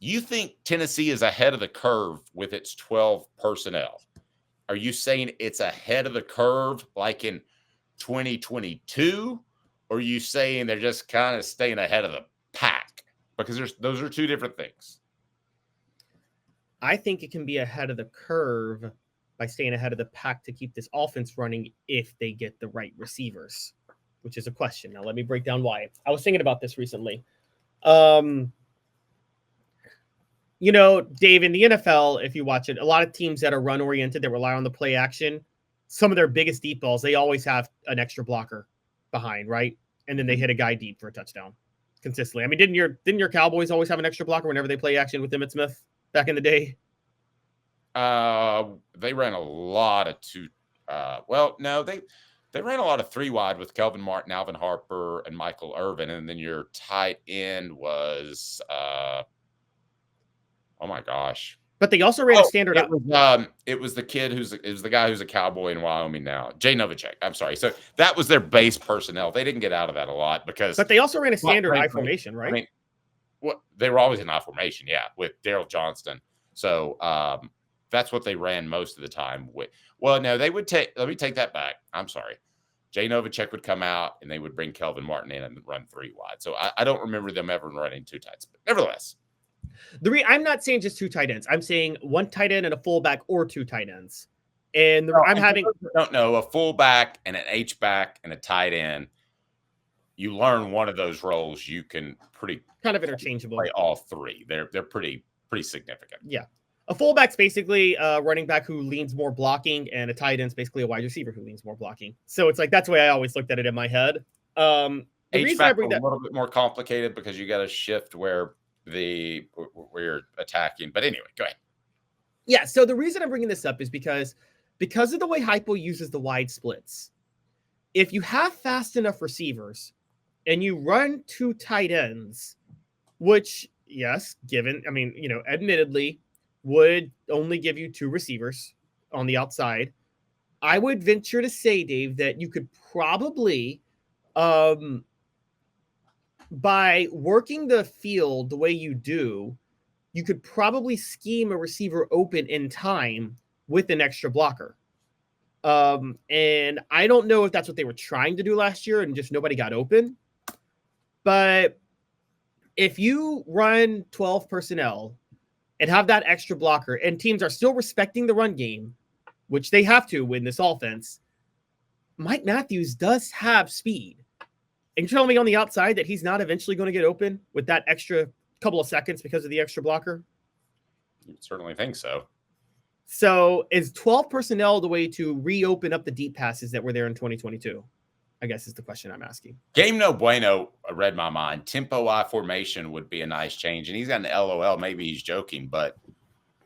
You think Tennessee is ahead of the curve with its 12 personnel? Are you saying it's ahead of the curve like in 2022? Or are you saying they're just kind of staying ahead of the pack? Because those are two different things. I think it can be ahead of the curve by staying ahead of the pack to keep this offense running if they get the right receivers, which is a question. Now, let me break down why. I was thinking about this recently. You know, Dave, in the NFL, if you watch it, a lot of teams that are run-oriented, that rely on the play action, some of their biggest deep balls, they always have an extra blocker behind, right? And then they hit a guy deep for a touchdown consistently. I mean, didn't your Cowboys always have an extra blocker whenever they play action with Emmitt Smith back in the day? They ran a lot of two. No, they ran a lot of three wide with Kelvin Martin, Alvin Harper, and Michael Irvin, and then your tight end was oh my gosh. But they also ran a standard. It was the kid it was the guy who's a Cowboy in Wyoming now, Jay Novacek. I'm sorry. So that was their base personnel. They didn't get out of that a lot because. But they also ran a standard I formation, right? I mean, they were always in I formation, yeah, with Daryl Johnston. So that's what they ran most of the time with. Well, no, they would take. Let me take that back. I'm sorry. Jay Novacek would come out and they would bring Kelvin Martin in and run three wide. So I don't remember them ever running two tights, but nevertheless. I'm not saying just two tight ends. I'm saying one tight end and a fullback or two tight ends. And don't know, a fullback and an H-back and a tight end. You learn one of those roles, you can pretty kind of interchangeable play all three. They're pretty significant. Yeah. A fullback's basically a running back who leans more blocking, and a tight end's basically a wide receiver who leans more blocking. So it's like that's the way I always looked at it in my head. The reason I bring that a little bit more complicated because you got to shift where you're attacking. But anyway, go ahead. Yeah, so the reason I'm bringing this up is because of the way Heupel uses the wide splits. If you have fast enough receivers and you run two tight ends, which, yes, admittedly would only give you two receivers on the outside, I would venture to say, Dave, that you could probably by working the field the way you do, you could probably scheme a receiver open in time with an extra blocker. And I don't know if that's what they were trying to do last year and just nobody got open. But if you run 12 personnel and have that extra blocker and teams are still respecting the run game, which they have to win this offense, Mike Matthews does have speed. And you're telling me on the outside that he's not eventually going to get open with that extra couple of seconds because of the extra blocker? You certainly think so. So is 12 personnel the way to reopen up the deep passes that were there in 2022? I guess is the question I'm asking. Game No Bueno read my mind. Tempo I formation would be a nice change. And he's got an LOL. Maybe he's joking, but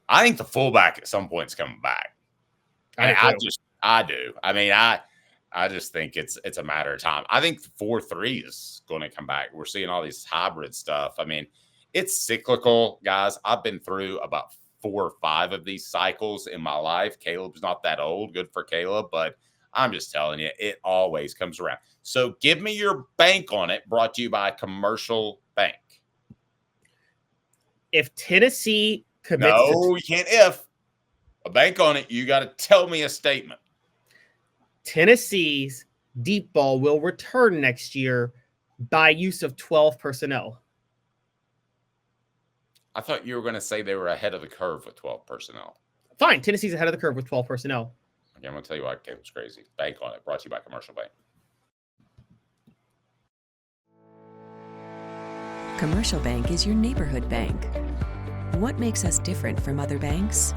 I think the fullback at some point is coming back. I do. I mean, I just think it's a matter of time. I think 4-3 is going to come back. We're seeing all these hybrid stuff. I mean, it's cyclical, guys. I've been through about 4 or 5 of these cycles in my life. Caleb's not that old. Good for Caleb, but I'm just telling you, it always comes around. So give me your bank on it, brought to you by Commercial Bank. If Tennessee commits you can't if. A bank on it, you got to tell me a statement. Tennessee's deep ball will return next year by use of 12 personnel. I thought you were going to say they were ahead of the curve with 12 personnel. Fine. Tennessee's ahead of the curve with 12 personnel. Okay, I'm going to tell you why Caleb's crazy. Bank on it. Brought to you by Commercial Bank. Commercial Bank is your neighborhood bank. What makes us different from other banks?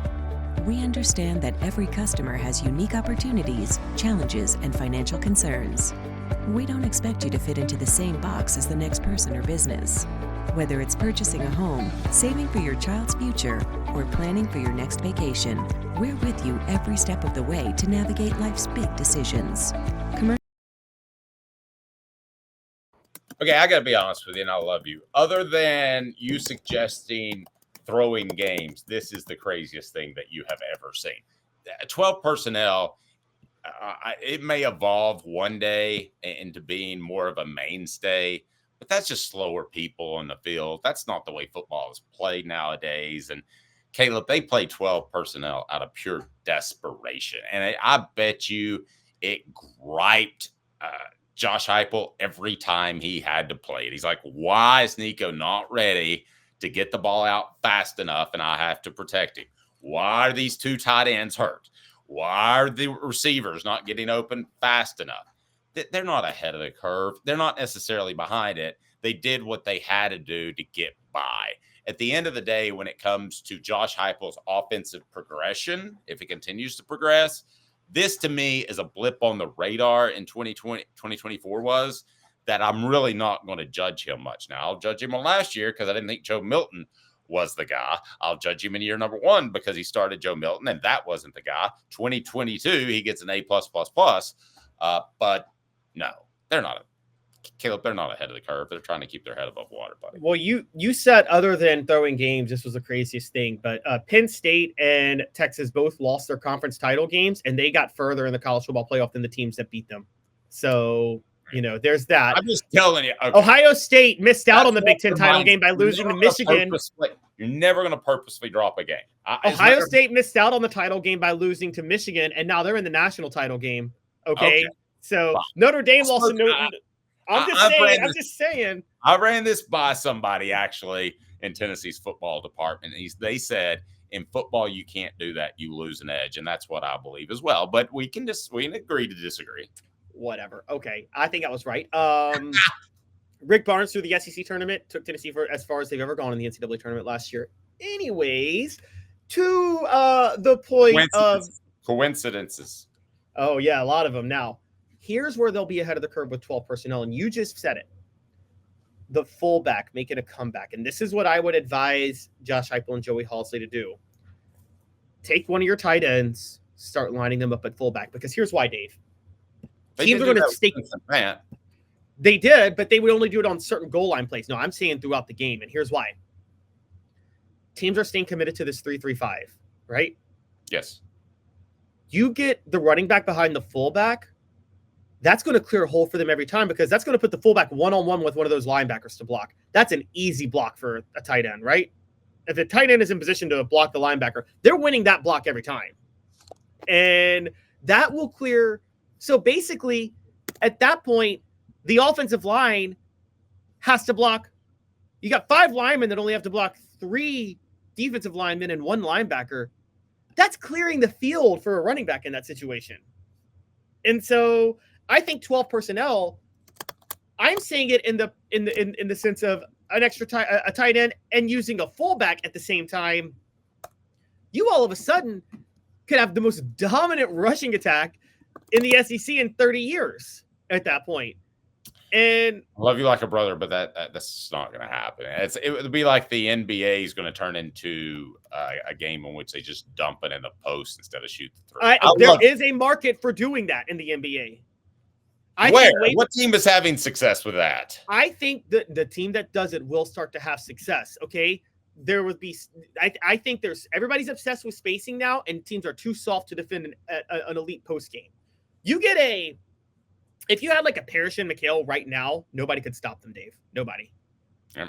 We understand that every customer has unique opportunities, challenges, and financial concerns. We don't expect you to fit into the same box as the next person or business. Whether it's purchasing a home, saving for your child's future, or planning for your next vacation, we're with you every step of the way to navigate life's big decisions. Okay, I got to be honest with you, and I love you. Other than you suggesting throwing games, this is the craziest thing that you have ever seen. 12 personnel, it may evolve one day into being more of a mainstay, but that's just slower people on the field. That's not the way football is played nowadays. And Caleb, they play 12 personnel out of pure desperation. And I bet you it griped Josh Heupel every time he had to play it. He's like, why is Nico not ready to get the ball out fast enough and I have to protect him? Why are these two tight ends hurt? Why are the receivers not getting open fast enough? They're not ahead of the curve. They're not necessarily behind it. They did what they had to do to get by. At the end of the day, when it comes to Josh Heupel's offensive progression, if it continues to progress, this to me is a blip on the radar in 2024 was that I'm really not going to judge him much. Now, I'll judge him on last year because I didn't think Joe Milton was the guy. I'll judge him in year number 1 because he started Joe Milton, and that wasn't the guy. 2022, he gets an A+++. But no, they're not. Caleb, they're not ahead of the curve. They're trying to keep their head above water, buddy. Well, you said other than throwing games, this was the craziest thing. But Penn State and Texas both lost their conference title games, and they got further in the college football playoff than the teams that beat them. So, there's that. I'm just telling you. Okay. Ohio State missed out on the Big Ten title game by losing to Michigan. You're never going to purposely drop a game. Ohio State missed out on the title game by losing to Michigan, and now they're in the national title game. Okay. So Notre Dame lost to Notre. I'm just saying. I ran this by somebody actually in Tennessee's football department. They said in football you can't do that. You lose an edge, and that's what I believe as well. But we can agree to disagree. Whatever. Okay, I think I was right. Rick Barnes through the SEC tournament took Tennessee for as far as they've ever gone in the NCAA tournament last year. Anyways, to the point of coincidences. Oh yeah, a lot of them now. Here's where they'll be ahead of the curve with 12 personnel, and you just said it. The fullback making a comeback, and this is what I would advise Josh Heupel and Joey Halsley to do. Take one of your tight ends, start lining them up at fullback, because here's why, Dave. Teams are going to stay. They did, but they would only do it on certain goal line plays. No, I'm saying throughout the game, and here's why. Teams are staying committed to this 3-3-5, right? Yes. You get the running back behind the fullback, that's going to clear a hole for them every time because that's going to put the fullback one-on-one with one of those linebackers to block. That's an easy block for a tight end, right? If the tight end is in position to block the linebacker, they're winning that block every time. And that will clear. So basically, at that point, the offensive line has to block. You got 5 linemen that only have to block 3 defensive linemen and 1 linebacker. That's clearing the field for a running back in that situation. And so I think 12 personnel, I'm saying it in the sense of an extra a tight end and using a fullback at the same time. You all of a sudden could have the most dominant rushing attack in the SEC in 30 years at that point. And I love you like a brother, but that's not going to happen. It would be like the NBA is going to turn into a game in which they just dump it in the post instead of shoot the three. There is a market for doing that in the NBA. What team is having success with that? I think the team that does it will start to have success. Okay, there would be. I think everybody's obsessed with spacing now, and teams are too soft to defend an elite post game. You get if you had like a Parrish and McHale right now, nobody could stop them, Dave. Nobody. Yeah.